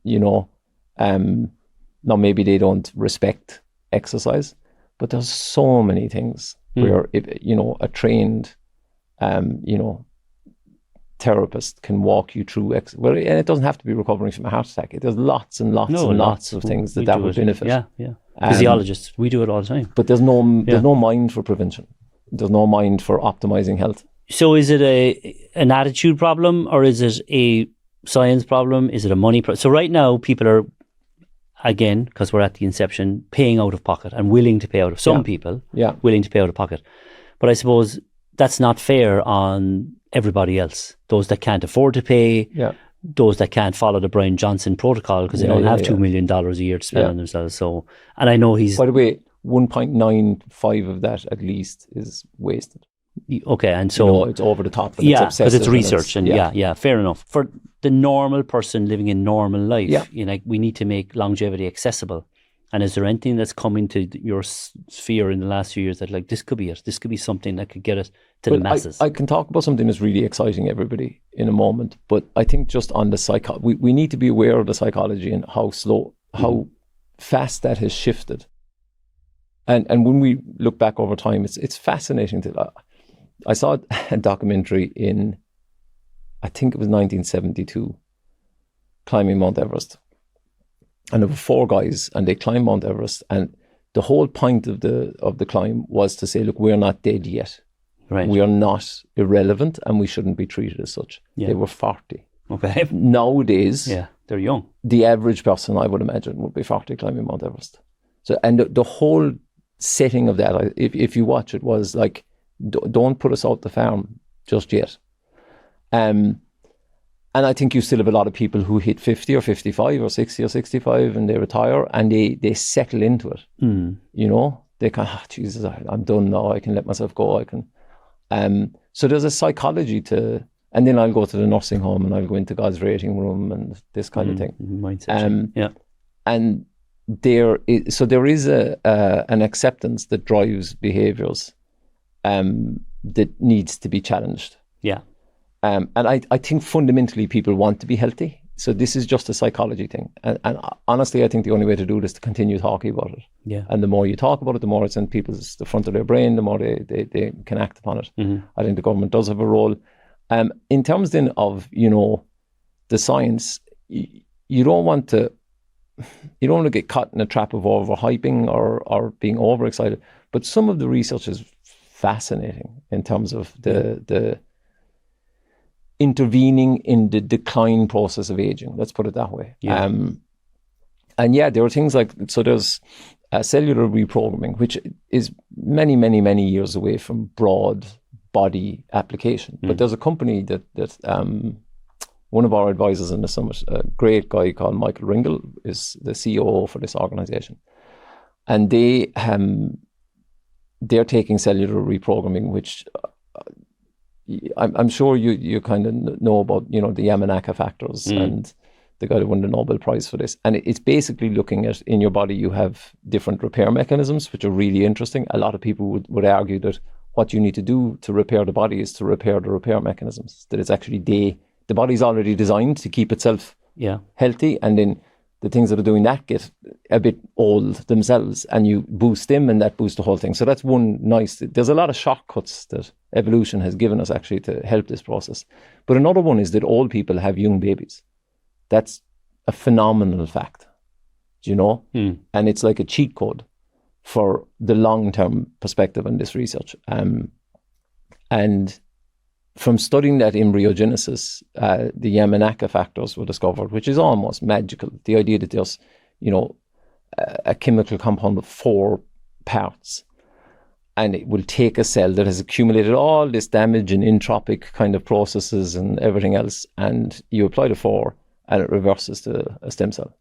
Speaker 2: You know, now maybe they don't respect exercise, but there's so many things where, a trained, therapist can walk you through and it doesn't have to be recovering from a heart attack. There's lots and lots of things that would benefit.
Speaker 1: Yeah. Physiologists, we do it all the time.
Speaker 2: But there's no mind for prevention. There's no mind for optimizing health.
Speaker 1: So is it an attitude problem, or is it a science problem? Is it a money problem? So right now people are, again, because we're at the inception, paying out of pocket and willing to pay out of people willing to pay out of pocket. But I suppose that's not fair on everybody else. Those that can't afford to pay, those that can't follow the Bryan Johnson protocol because they don't have $2 million a year to spend on themselves. So, and I know he's...
Speaker 2: By the way, 1.95 of that at least is wasted.
Speaker 1: Okay, and so...
Speaker 2: it's over the top.
Speaker 1: Because it's research and fair enough. For the normal person living in normal life, we need to make longevity accessible. And is there anything that's come into your sphere in the last few years that this could be it? This could be something that could get it to the masses.
Speaker 2: I can talk about something that's really exciting everybody in a moment, but I think just on the we need to be aware of the psychology and how fast that has shifted. And when we look back over time, it's fascinating. I saw a documentary in, I think it was 1972, climbing Mount Everest. And there were 4 guys, and they climbed Mount Everest. And the whole point of the climb was to say, look, we're not dead yet.
Speaker 1: Right.
Speaker 2: We are not irrelevant, and we shouldn't be treated as such. Yeah. They were 40.
Speaker 1: Okay.
Speaker 2: Nowadays,
Speaker 1: they're young.
Speaker 2: The average person, I would imagine, would be 40 climbing Mount Everest. So, and the whole setting of that, if you watch it, was like, don't put us out the farm just yet. And I think you still have a lot of people who hit 50 or 55 or 60 or 65 and they retire and they settle into it. They kind of, Jesus, I'm done now. I can let myself go. I can. So there's a psychology to, and then I'll go to the nursing home and I'll go into God's rating room and this kind of thing.
Speaker 1: Mindset.
Speaker 2: And there is an acceptance that drives behaviors that needs to be challenged.
Speaker 1: Yeah.
Speaker 2: And I think fundamentally people want to be healthy. So this is just a psychology thing. And honestly, I think the only way to do it is to continue talking about it.
Speaker 1: Yeah.
Speaker 2: And the more you talk about it, the more it's in the front of their brain, the more they can act upon it. I think the government does have a role. In terms then of, the science, you don't want to get caught in a trap of overhyping or being overexcited. But some of the research is fascinating in terms of the intervening in the decline process of aging. Let's put it that way.
Speaker 1: Yeah.
Speaker 2: And there are things like, so there's cellular reprogramming, which is many, many, many years away from broad body application. But there's a company that one of our advisors in the summit, a great guy called Michael Ringel, is the COO for this organization. And they're taking cellular reprogramming, which I'm sure you kind of know about, the Yamanaka factors and the guy that won the Nobel Prize for this. And it's basically looking at, in your body, you have different repair mechanisms, which are really interesting. A lot of people would argue that what you need to do to repair the body is to repair the repair mechanisms, that it's actually the body's already designed to keep itself healthy. And then the things that are doing that get a bit old themselves and you boost them and that boosts the whole thing. So that's one nice, there's a lot of shortcuts that evolution has given us actually to help this process. But another one is that old people have young babies. That's a phenomenal fact, you know? And it's like a cheat code for the long-term perspective on this research. And from studying that embryogenesis, the Yamanaka factors were discovered, which is almost magical. The idea that there's, you know, a chemical compound of 4 parts, and it will take a cell that has accumulated all this damage and entropic kind of processes and everything else, and you apply the 4, and it reverses to a stem cell.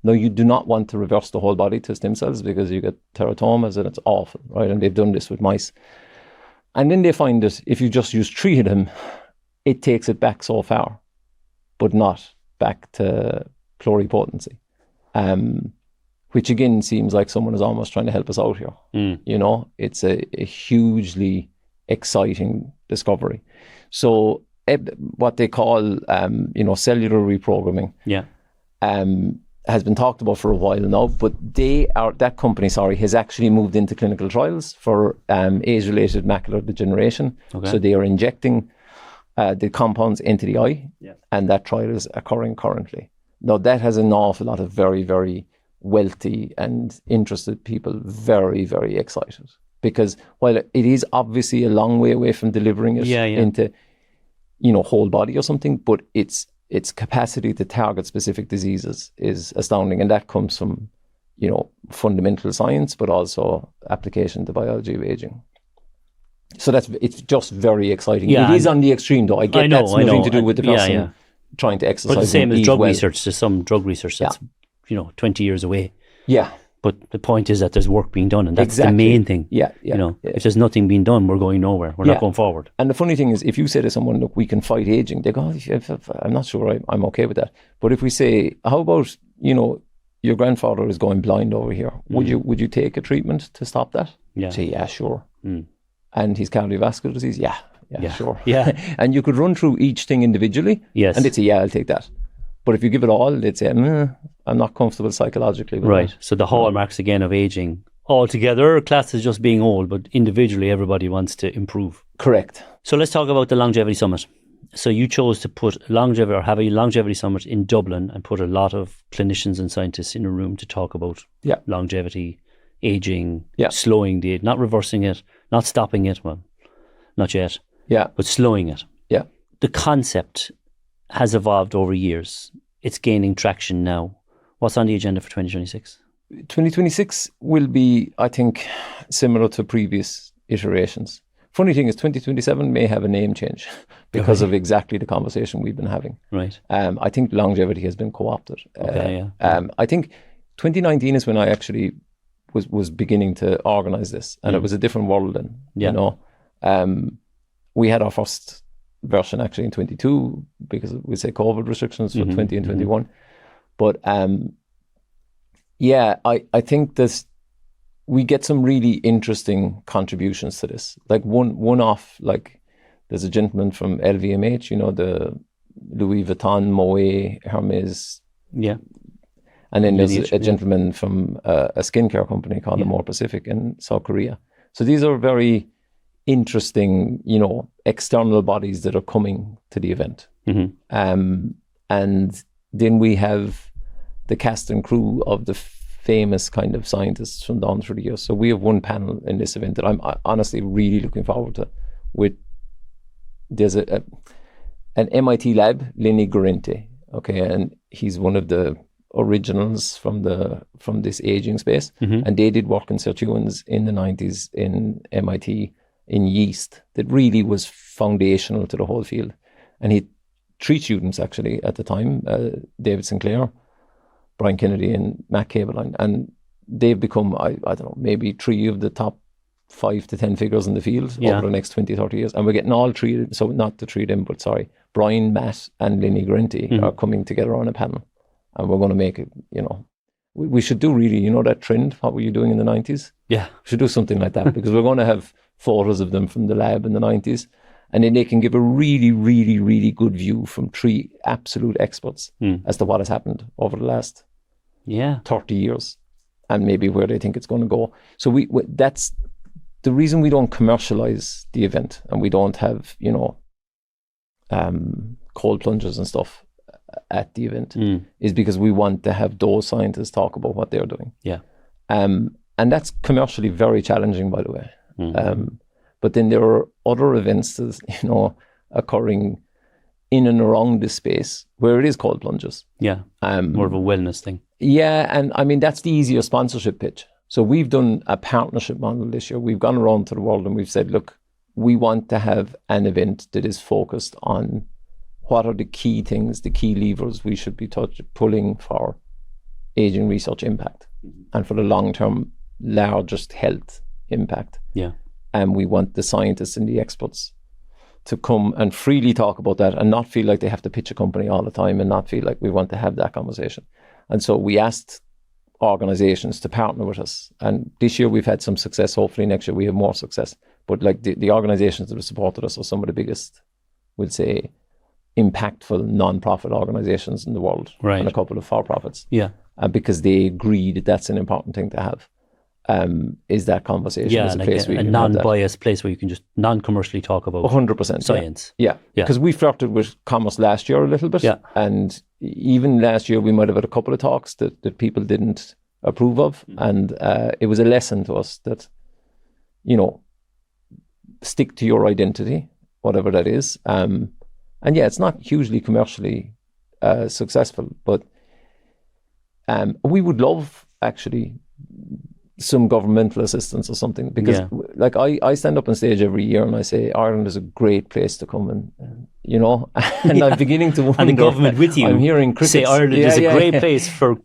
Speaker 2: Now, you do not want to reverse the whole body to stem cells because you get teratomas and it's awful, right? And they've done this with mice. And then they find that if you just use 3 of them, it takes it back so far, but not back to pluripotency. Which again seems like someone is almost trying to help us out here. You know, it's a hugely exciting discovery. So what they call, you know, cellular reprogramming, has been talked about for a while now. But that company, has actually moved into clinical trials for age-related macular degeneration. Okay. So they are injecting the compounds into the eye, and that trial is occurring currently. Now that has an awful lot of very, very wealthy and interested people very, very excited, because while it is obviously a long way away from delivering it into, you know, whole body or something, but its capacity to target specific diseases is astounding, and that comes from, you know, fundamental science, but also application to biology of aging. So it's just very exciting. It is on the extreme, though. I get that's nothing to do with the person trying to exercise.
Speaker 1: But the same as drug research. There's some drug research that's 20 years away. Yeah. But the point is that there's work being done, and that's the main thing. You know, if there's nothing being done, we're going nowhere. We're not going forward.
Speaker 2: And the funny thing is, if you say to someone, look, we can fight aging, they go, I'm not sure I'm okay with that. But if we say, how about, you know, your grandfather is going blind over here, would you take a treatment to stop that? Say, yeah, sure. And his cardiovascular disease, sure. And you could run through each thing individually, and they'd say, yeah, I'll take that. But if you give it all, they'd say, I'm not comfortable psychologically with that.
Speaker 1: So the hallmarks again of aging altogether, class is just being old, but individually everybody wants to improve.
Speaker 2: Correct.
Speaker 1: So let's talk about the Longevity Summit. So you chose to have a Longevity Summit in Dublin and put a lot of clinicians and scientists in a room to talk about longevity, aging, slowing the age, not reversing it, not stopping it, well, not yet, but slowing it. The concept has evolved over years. It's gaining traction now. What's on the agenda for 2026?
Speaker 2: 2026 will be, I think, similar to previous iterations. Funny thing is, 2027 may have a name change because of exactly the conversation we've been having.
Speaker 1: Right.
Speaker 2: I think longevity has been co-opted. I think 2019 is when I actually was beginning to organize this, and it was a different world then. You know, we had our first version actually in 22 because we say COVID restrictions for 20 and 21. But I think we get some really interesting contributions to this. Like one off, like there's a gentleman from LVMH, you know, the Louis Vuitton, Moet, Hermes. And then there's a gentleman from a skincare company called More Pacific in South Korea. So these are very interesting, you know, external bodies that are coming to the event. And then we have the cast and crew of the famous kind of scientists from down through the years. So we have one panel in this event that I'm honestly really looking forward to. There's an MIT lab, Lenny Guarente, and he's one of the originals from this aging space, and they did work in sirtuins in the 90s in MIT in yeast that really was foundational to the whole field. And he 3 students actually at the time, David Sinclair, Bryan Kennedy and Matt Cabeline, and they've become, I don't know, maybe 3 of the top 5 to 10 figures in the field over the next 20, 30 years. And we're getting all 3, so not the 3 of them, but Bryan, Matt and Lenny Guarente are coming together on a panel, and we're going to make it, you know, we should do really, you know, that trend, what were you doing in the 90s? We should do something like that because we're going to have photos of them from the lab in the 90s, and then they can give a really, really, really good view from 3 absolute experts as to what has happened over the last 30 years and maybe where they think it's going to go. So that's the reason we don't commercialize the event and we don't have, cold plunges and stuff at the event is because we want to have those scientists talk about what they're doing.
Speaker 1: Yeah.
Speaker 2: And that's commercially very challenging, by the way. But then there are other events that, occurring in and around this space where it is cold plunges.
Speaker 1: Yeah. More of a wellness thing.
Speaker 2: Yeah. And I mean, that's the easier sponsorship pitch. So we've done a partnership model this year. We've gone around to the world and we've said, look, we want to have an event that is focused on what are the key things, the key levers we should be pulling for aging research impact and for the long-term largest health impact.
Speaker 1: Yeah.
Speaker 2: And we want the scientists and the experts to come and freely talk about that and not feel like they have to pitch a company all the time and not feel like we want to have that conversation. And so we asked organizations to partner with us. And this year we've had some success. Hopefully next year we have more success. But like the organizations that have supported us are some of the biggest, we'll say, impactful non-profit organizations in the world.
Speaker 1: Right.
Speaker 2: And a couple of for-profits.
Speaker 1: Yeah.
Speaker 2: Because they agree that that's an important thing to have. Is that conversation as a
Speaker 1: like
Speaker 2: place where you
Speaker 1: a
Speaker 2: can
Speaker 1: non-biased place where you can just non-commercially talk about
Speaker 2: 100%
Speaker 1: science.
Speaker 2: Yeah. Because we flirted with commerce last year a little bit.
Speaker 1: Yeah.
Speaker 2: And even last year we might have had a couple of talks that people didn't approve of. And it was a lesson to us that, stick to your identity, whatever that is. And yeah, it's not hugely commercially successful, but we would love actually some governmental assistance or something, because like I stand up on stage every year and I say Ireland is a great place to come and I'm beginning to wonder.
Speaker 1: And the government with you.
Speaker 2: I'm hearing critics
Speaker 1: say Ireland is a great place for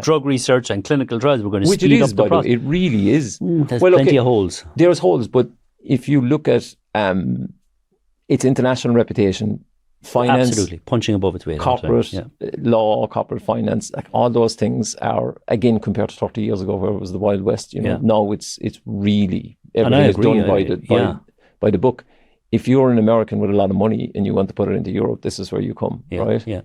Speaker 1: drug research and clinical trials. We're going to speed up the process.
Speaker 2: It really is.
Speaker 1: There's plenty of holes.
Speaker 2: There's holes, but if you look at its international reputation, finance,
Speaker 1: absolutely punching above its weight,
Speaker 2: corporate law, corporate finance, like all those things are, again, compared to 30 years ago where it was the Wild West, now it's really everything is done by the book. If you're an American with a lot of money and you want to put it into Europe, this is where you come, right?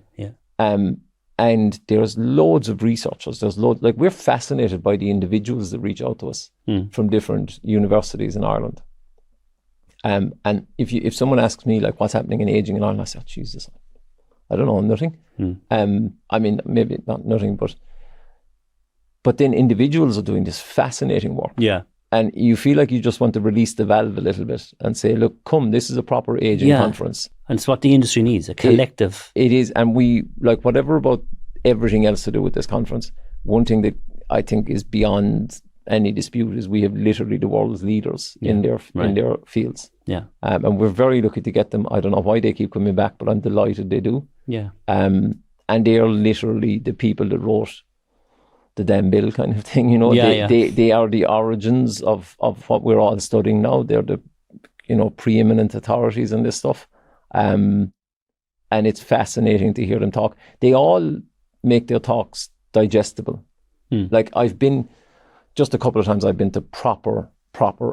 Speaker 2: And there's loads of researchers. There's loads, like we're fascinated by the individuals that reach out to us from different universities in Ireland. And if someone asks me like what's happening in aging in Ireland, I say, oh, Jesus, I don't know, nothing. I mean, maybe not nothing, but then individuals are doing this fascinating work.
Speaker 1: Yeah.
Speaker 2: And you feel like you just want to release the valve a little bit and say, look, come, this is a proper aging conference.
Speaker 1: And it's what the industry needs, a collective.
Speaker 2: It is. And we, like, whatever about everything else to do with this conference, one thing that I think is beyond any dispute is we have literally the world's leaders in their fields.
Speaker 1: Yeah.
Speaker 2: And we're very lucky to get them. I don't know why they keep coming back, but I'm delighted they do.
Speaker 1: Yeah.
Speaker 2: And they are literally the people that wrote the damn bill kind of thing, They are the origins of what we're all studying now. They're the, preeminent authorities in this stuff. And it's fascinating to hear them talk. They all make their talks digestible. Like I've been, just a couple of times I've been to proper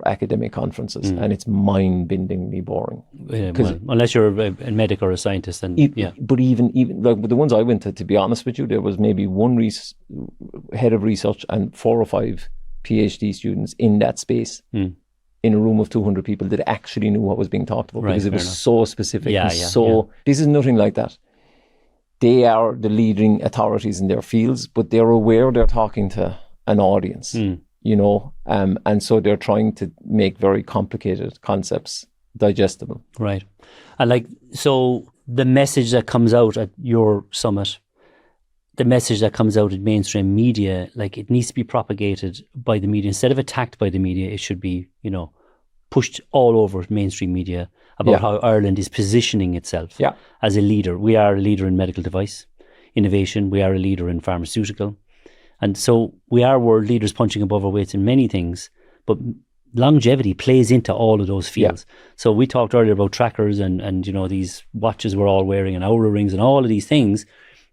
Speaker 2: academic conferences and it's mind-bendingly boring.
Speaker 1: Well, unless you're a medic or a scientist, then
Speaker 2: But even like the ones I went to be honest with you, there was maybe one head of research and 4 or 5 PhD students in that space in a room of 200 people that actually knew what was being talked about, because it was so specific. This is nothing like that. They are the leading authorities in their fields, but they're aware they're talking to an audience. And so they're trying to make very complicated concepts digestible.
Speaker 1: Right. And so the message that comes out at your summit, the message that comes out in mainstream media, it needs to be propagated by the media. Instead of attacked by the media, it should be, pushed all over mainstream media about how Ireland is positioning itself as a leader. We are a leader in medical device innovation. We are a leader in pharmaceutical. And so we are world leaders punching above our weights in many things, but longevity plays into all of those fields. So we talked earlier about trackers and these watches we're all wearing and Oura rings and all of these things.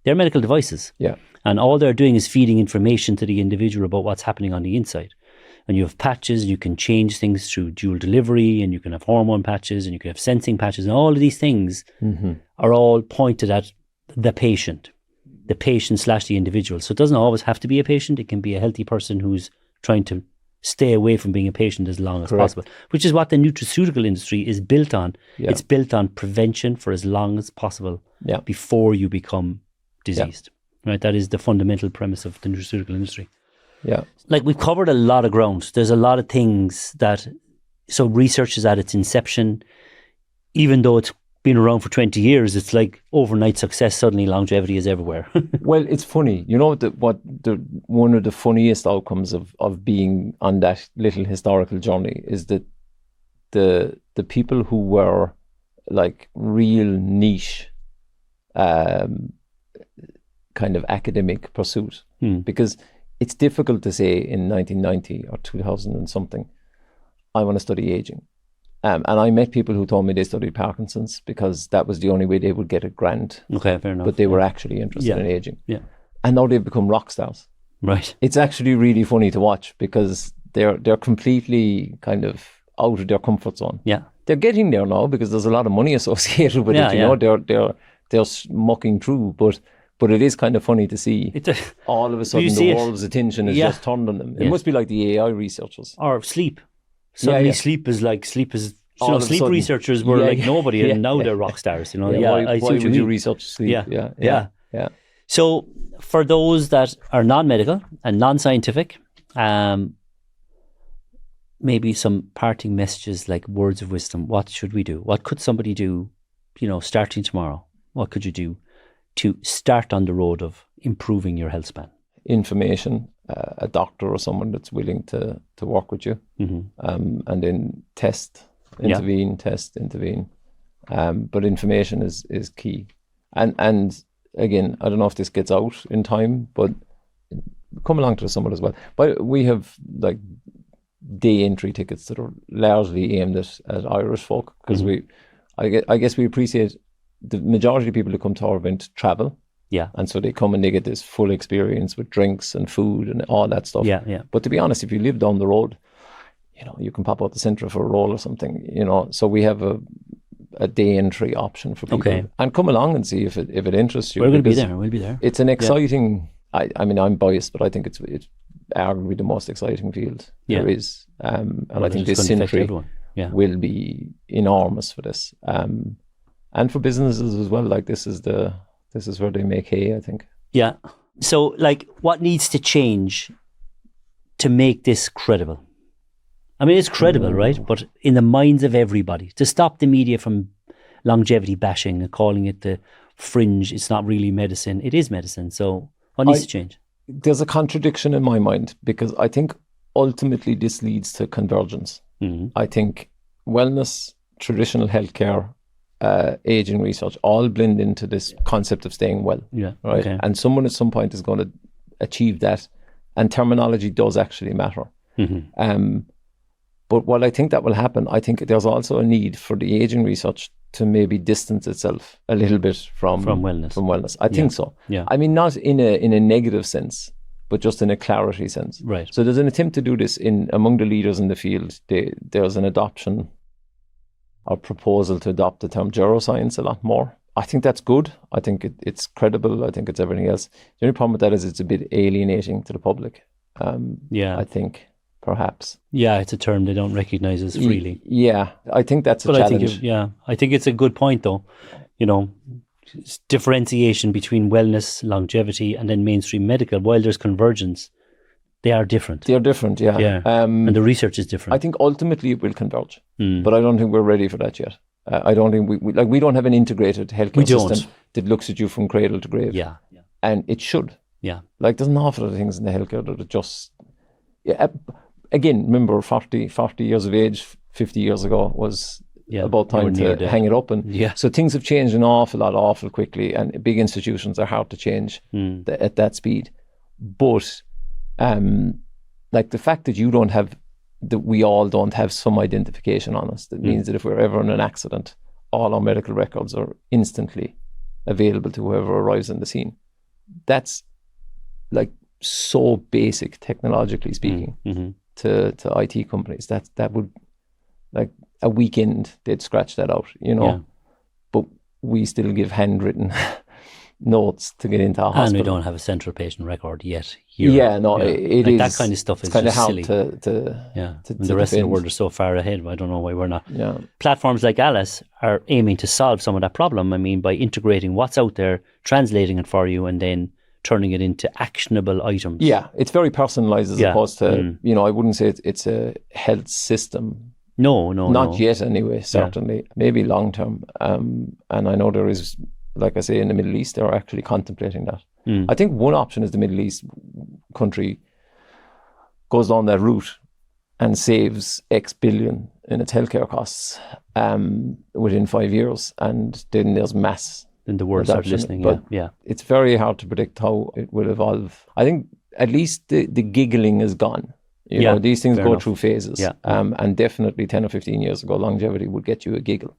Speaker 1: They're medical devices.
Speaker 2: Yeah.
Speaker 1: And all they're doing is feeding information to the individual about what's happening on the inside. And you have patches, you can change things through dual delivery, and you can have hormone patches, and you can have sensing patches, and all of these things are all pointed at the patient / the individual. So it doesn't always have to be a patient. It can be a healthy person who's trying to stay away from being a patient as long as possible, which is what the nutraceutical industry is built on. Yeah. It's built on prevention for as long as possible before you become diseased. Right? That is the fundamental premise of the nutraceutical industry.
Speaker 2: Yeah.
Speaker 1: Like, we've covered a lot of ground. There's a lot of things so research is at its inception. Even though it's been around for 20 years, it's like overnight success. Suddenly longevity is everywhere.
Speaker 2: Well, it's funny. You know, one of the funniest outcomes of being on that little historical journey is that the people who were like real niche kind of academic pursuit, because it's difficult to say in 1990 or 2000 and something, I want to study aging. And I met people who told me they studied Parkinson's because that was the only way they would get a grant.
Speaker 1: Okay, fair enough.
Speaker 2: But they were actually interested in aging.
Speaker 1: Yeah.
Speaker 2: And now they've become rock stars.
Speaker 1: Right.
Speaker 2: It's actually really funny to watch because they're completely kind of out of their comfort zone.
Speaker 1: Yeah.
Speaker 2: They're getting there now because there's a lot of money associated with it. You know, they're mucking through, but it is kind of funny to see all of a sudden the world's attention is just turned on them. It must be like the AI researchers.
Speaker 1: Or sleep. Suddenly sleep is sleep researchers were like nobody, and now they're rock stars. You know,
Speaker 2: why would you research sleep?
Speaker 1: Yeah. So for those that are non-medical and non-scientific, maybe some parting messages, like words of wisdom. What should we do? What could somebody do? You know, starting tomorrow, what could you do to start on the road of improving your health span?
Speaker 2: Information, a doctor or someone that's willing to work with you, and then intervene. But information is key. And again, I don't know if this gets out in time, but come along to the summit as well. But we have like day entry tickets that are largely aimed at Irish folk because I guess we appreciate the majority of people who come to our event travel.
Speaker 1: Yeah.
Speaker 2: And so they come and they get this full experience with drinks and food and all that stuff.
Speaker 1: Yeah.
Speaker 2: But to be honest, if you live down the road, you know, you can pop out the centre for a roll or something, you know. So we have a day entry option for people. Okay. And come along and see if it interests you.
Speaker 1: We're going to be there. We'll be there.
Speaker 2: It's an exciting, I mean, I'm biased, but I think it's arguably the most exciting field there is. And I think this century will be enormous for this. And for businesses as well, like this is where they make hay, I think. Yeah.
Speaker 1: So, like, what needs to change to make this credible? I mean, it's credible, right? But in the minds of everybody, to stop the media from longevity bashing and calling it the fringe, it's not really medicine. It is medicine. So, what needs to change?
Speaker 2: There's a contradiction in my mind because I think ultimately this leads to convergence. I think wellness, traditional healthcare, aging research all blend into this concept of staying well.
Speaker 1: Yeah.
Speaker 2: Right. Okay. And someone at some point is going to achieve that, and terminology does actually matter. But while I think that will happen, I think there's also a need for the aging research to maybe distance itself a little bit from wellness. I think so. Yeah. I mean, not in a negative sense, but just in a clarity sense.
Speaker 1: Right.
Speaker 2: So there's an attempt to do this among the leaders in the field. There's an adoption or proposal to adopt the term Geroscience a lot more. I think that's good. I think it's credible. I think it's everything else. The only problem with that is it's a bit alienating to the public. I think perhaps.
Speaker 1: Yeah, it's a term they don't recognize as freely.
Speaker 2: Yeah, I think that's a challenge.
Speaker 1: I think it's a good point though. You know, differentiation between wellness, longevity, and then mainstream medical. While there's convergence, they are different.
Speaker 2: They're different, yeah.
Speaker 1: And the research is different.
Speaker 2: I think ultimately it will converge, but I don't think we're ready for that yet. I don't think we don't have an integrated healthcare system that looks at you from cradle to grave.
Speaker 1: Yeah.
Speaker 2: And it should.
Speaker 1: Yeah.
Speaker 2: Like there's an awful lot of things in the healthcare that are just, again, remember 40 years of age, 50 years ago was about time to hang it up. And so things have changed an awful lot, awful quickly, and big institutions are hard to change at that speed. But like the fact that we all don't have some identification on us, that means that if we're ever in an accident, all our medical records are instantly available to whoever arrives on the scene. That's like so basic, technologically speaking, to IT companies. That would, like a weekend, they'd scratch that out, you know. Yeah. But we still give handwritten notes to get into a hospital.
Speaker 1: And we don't have a central patient record yet here.
Speaker 2: It is.
Speaker 1: That kind of stuff is
Speaker 2: kind of
Speaker 1: just
Speaker 2: hard
Speaker 1: silly.
Speaker 2: to
Speaker 1: the rest
Speaker 2: defend.
Speaker 1: of the world are so far ahead. I don't know why we're not.
Speaker 2: Yeah.
Speaker 1: Platforms like Alice are aiming to solve some of that problem. I mean, by integrating what's out there, translating it for you, and then turning it into actionable items.
Speaker 2: Yeah, it's very personalised as opposed to, I wouldn't say it's a health system.
Speaker 1: No.
Speaker 2: Not yet anyway, certainly. Yeah. Maybe long term. And I know there is, like I say, in the Middle East, they're actually contemplating that. I think one option is the Middle East country goes down that route and saves X billion in its healthcare costs within 5 years. And then there's mass
Speaker 1: then the world starts listening.
Speaker 2: But it's very hard to predict how it will evolve. I think at least the giggling is gone. You know, these things go through phases. Yeah. And definitely 10 or 15 years ago, longevity would get you a giggle.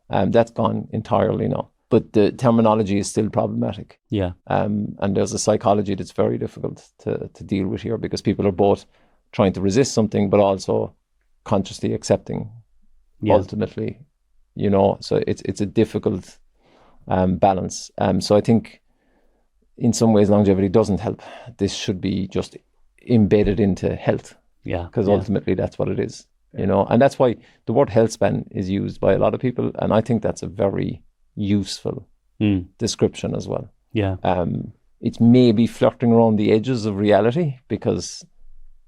Speaker 2: That's gone entirely now. But the terminology is still problematic. Yeah. And there's a psychology that's very difficult to deal with here, because people are both trying to resist something, but also consciously accepting ultimately, so it's a difficult balance. So I think in some ways longevity doesn't help. This should be just embedded into health. Yeah. Because ultimately that's what it is, and that's why the word Healthspan is used by a lot of people. And I think that's a very useful description as well. Yeah. It's maybe flirting around the edges of reality, because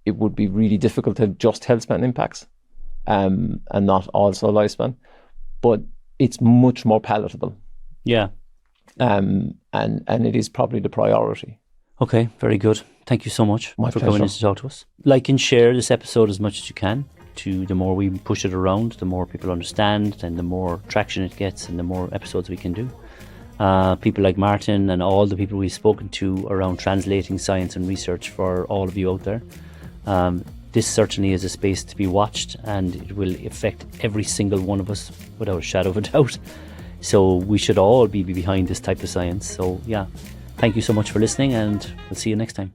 Speaker 2: it would be really difficult to have just Healthspan impacts and not also lifespan, but it's much more palatable. Yeah. And it is probably the priority. Okay, very good. Thank you so much for coming in to talk to us. Like and share this episode as much as you can. The more we push it around, the more people understand, and the more traction it gets, and the more episodes we can do. People like Martin and all the people we've spoken to around translating science and research for all of you out there. This certainly is a space to be watched, and it will affect every single one of us without a shadow of a doubt. So we should all be behind this type of science. So yeah, thank you so much for listening, and we'll see you next time.